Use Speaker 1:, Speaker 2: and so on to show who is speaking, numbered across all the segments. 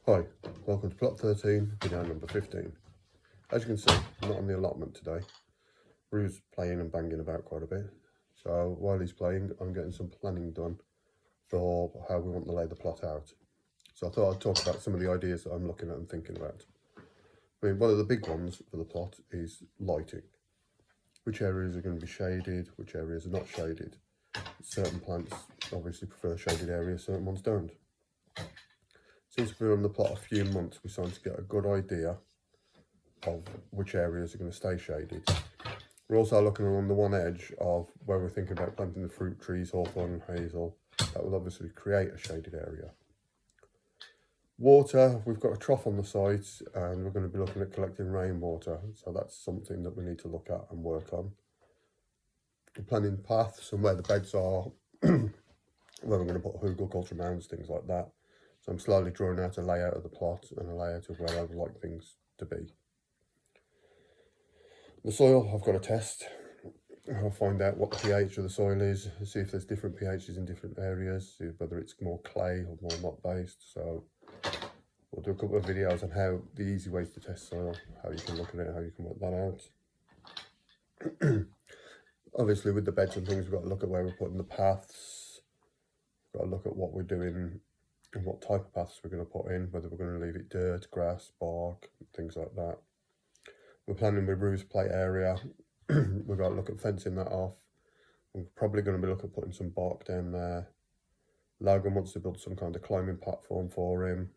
Speaker 1: Hi, welcome to plot 13, video number 15. As you can see, I'm not on the allotment today. Rue's playing and banging about quite a bit. So while he's playing, I'm getting some planning done for how we want to lay the plot out. So I thought I'd talk about some of the ideas that I'm looking at and thinking about. I mean, one of the big ones for the plot is lighting. Which areas are going to be shaded, which areas are not shaded. Certain plants obviously prefer shaded areas, certain ones don't. Since we've been on the plot a few months, we're starting to get a good idea of which areas are going to stay shaded. We're also looking along the one edge of where we're thinking about planting the fruit trees, hawthorn and hazel. That will obviously create a shaded area. Water, we've got a trough on the site and we're going to be looking at collecting rainwater. So that's something that we need to look at and work on. We're planning paths and where the beds are, where we're going to put hugelkultur mounds, things like that. So I'm slowly drawing out a layout of the plot and a layout of where I would like things to be. The soil, I've got to test. I'll find out what the pH of the soil is, see if there's different pHs in different areas, see whether it's more clay or more mud based. So we'll do a couple of videos on how the easy ways to test soil, how you can look at it, how you can work that out. Obviously with the beds and things, we've got to look at where we're putting the paths. We've got to look at what we're doing and what type of paths we're going to put in, whether we're going to leave it dirt, grass, bark, things like that. We're planning with Rue's play area. We've got to look at fencing that off. We're probably going to be looking at putting some bark down there. Logan wants to build some kind of climbing platform for him.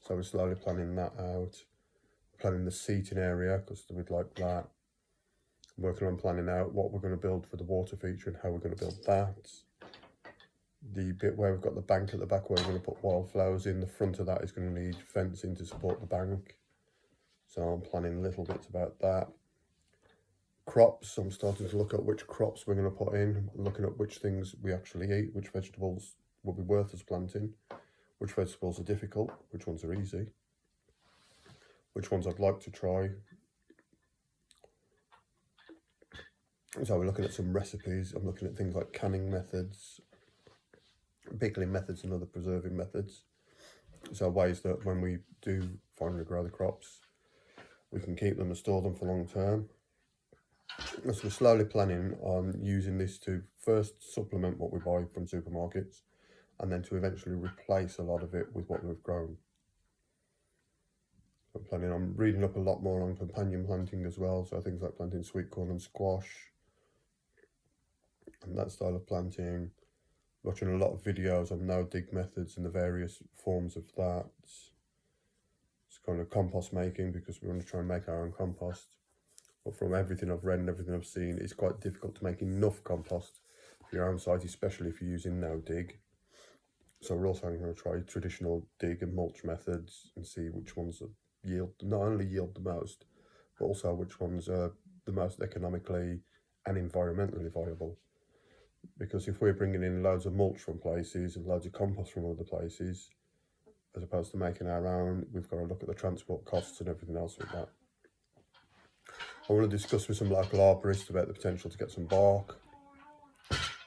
Speaker 1: So we're slowly planning that out. Planning the seating area, because we'd like that. Working on planning out what we're going to build for the water feature and how we're going to build that. The bit where we've got the bank at the back where we're going to put wildflowers in, the front of that is going to need fencing to support the bank. So I'm planning little bits about that. Crops, I'm starting to look at which crops we're going to put in, looking at which things we actually eat, which vegetables will be worth us planting, which vegetables are difficult, which ones are easy, which ones I'd like to try. So we're looking at some recipes. I'm looking at things like canning methods, pickling methods and other preserving methods. So ways that when we do finally grow the crops, we can keep them and store them for long term. So we're slowly planning on using this to first supplement what we buy from supermarkets and then to eventually replace a lot of it with what we've grown. I'm planning on reading up a lot more on companion planting as well, so things like planting sweet corn and squash and that style of planting. Watching a lot of videos on no-dig methods and the various forms of that. It's kind of compost making because we want to try and make our own compost. But from everything I've read and everything I've seen, it's quite difficult to make enough compost for your own site, especially if you're using no-dig. So we're also going to try traditional dig and mulch methods and see which ones not only yield the most, but also which ones are the most economically and environmentally viable. Because if we're bringing in loads of mulch from places and loads of compost from other places, as opposed to making our own, we've got to look at the transport costs and everything else with that. I want to discuss with some local arborists about the potential to get some bark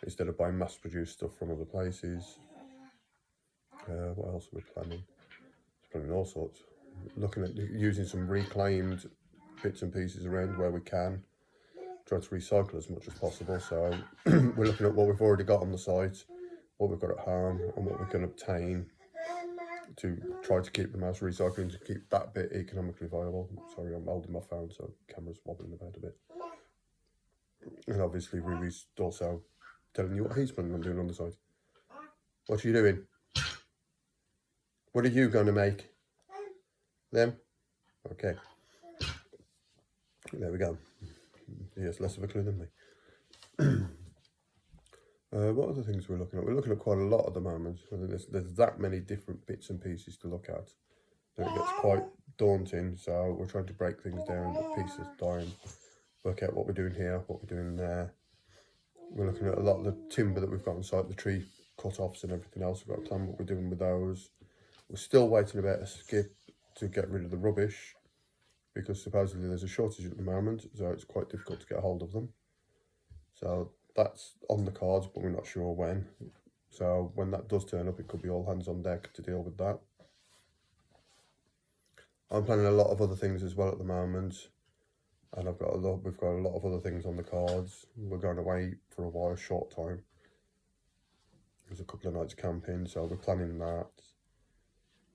Speaker 1: instead of buying mass-produced stuff from other places. What else are we planning? Planning all sorts. Looking at using some reclaimed bits and pieces around where we can. Try to recycle as much as possible. So we're looking at what we've already got on the site, what we've got at home, and what we can obtain to try to keep the mass recycling to keep that bit economically viable. Sorry, I'm holding my phone, so the camera's wobbling about a bit. And obviously, Ruby's also telling you what he's planning on doing on the site. What are you doing? What are you going to make? Them? Okay. There we go. He has less of a clue than me. What other things we're looking at? We're looking at quite a lot at the moment. There's that many different bits and pieces to look at that it gets quite daunting. So we're trying to break things down at pieces at a time, work out what we're doing here, what we're doing there. We're looking at a lot of the timber that we've got on site, the tree cut-offs and everything else. We've got to plan what we're doing with those. We're still waiting about a skip to get rid of the rubbish because supposedly there's a shortage at the moment, so it's quite difficult to get hold of them. So that's on the cards, but we're not sure when. So when that does turn up, it could be all hands on deck to deal with that. I'm planning a lot of other things as well at the moment, and we've got a lot of other things on the cards. We're going away for a while, a short time. There's a couple of nights camping, so we're planning that.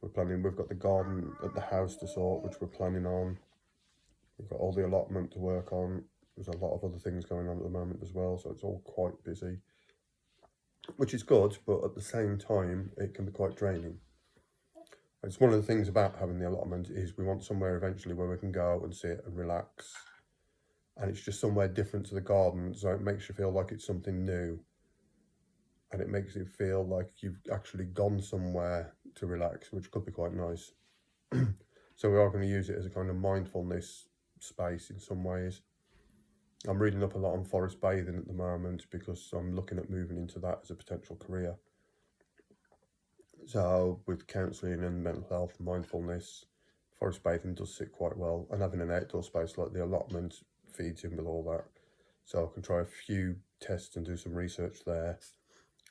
Speaker 1: We've got the garden at the house to sort, which we're planning on. We've got all the allotment to work on. There's a lot of other things going on at the moment as well, so it's all quite busy, which is good, but at the same time, it can be quite draining. It's one of the things about having the allotment is we want somewhere eventually where we can go and sit and relax, and it's just somewhere different to the garden, so it makes you feel like it's something new, and it makes it feel like you've actually gone somewhere to relax, which could be quite nice. So we are going to use it as a kind of mindfulness space in some ways. I'm reading up a lot on forest bathing at the moment because I'm looking at moving into that as a potential career. So with counselling and mental health and mindfulness, forest bathing does sit quite well, and having an outdoor space like the allotment feeds in with all that. So I can try a few tests and do some research there,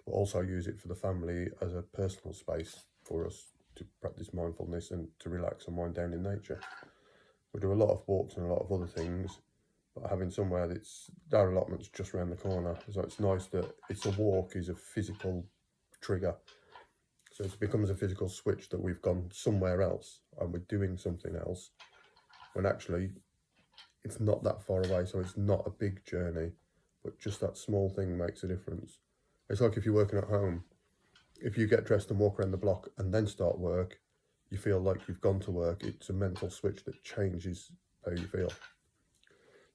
Speaker 1: but also use it for the family as a personal space for us to practice mindfulness and to relax and wind down in nature. We do a lot of walks and a lot of other things, but having somewhere our allotment's just around the corner, so it's nice that a walk is a physical trigger. So it becomes a physical switch that we've gone somewhere else and we're doing something else, when actually it's not that far away, so it's not a big journey, but just that small thing makes a difference. It's like if you're working at home, if you get dressed and walk around the block and then start work, you feel like you've gone to work. It's a mental switch that changes how you feel.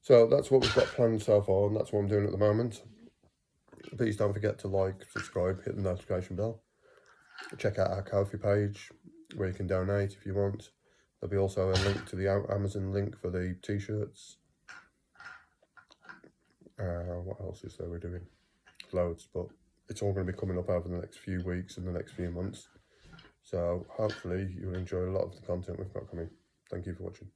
Speaker 1: So that's what we've got planned so far, and that's what I'm doing at the moment. Please don't forget to like, subscribe, hit the notification bell. Check out our Ko-fi page where you can donate if you want. There'll be also a link to the Amazon link for the t-shirts. What else is there we're doing? Loads, but it's all going to be coming up over the next few weeks and the next few months. So hopefully you'll enjoy a lot of the content we've got coming. Thank you for watching.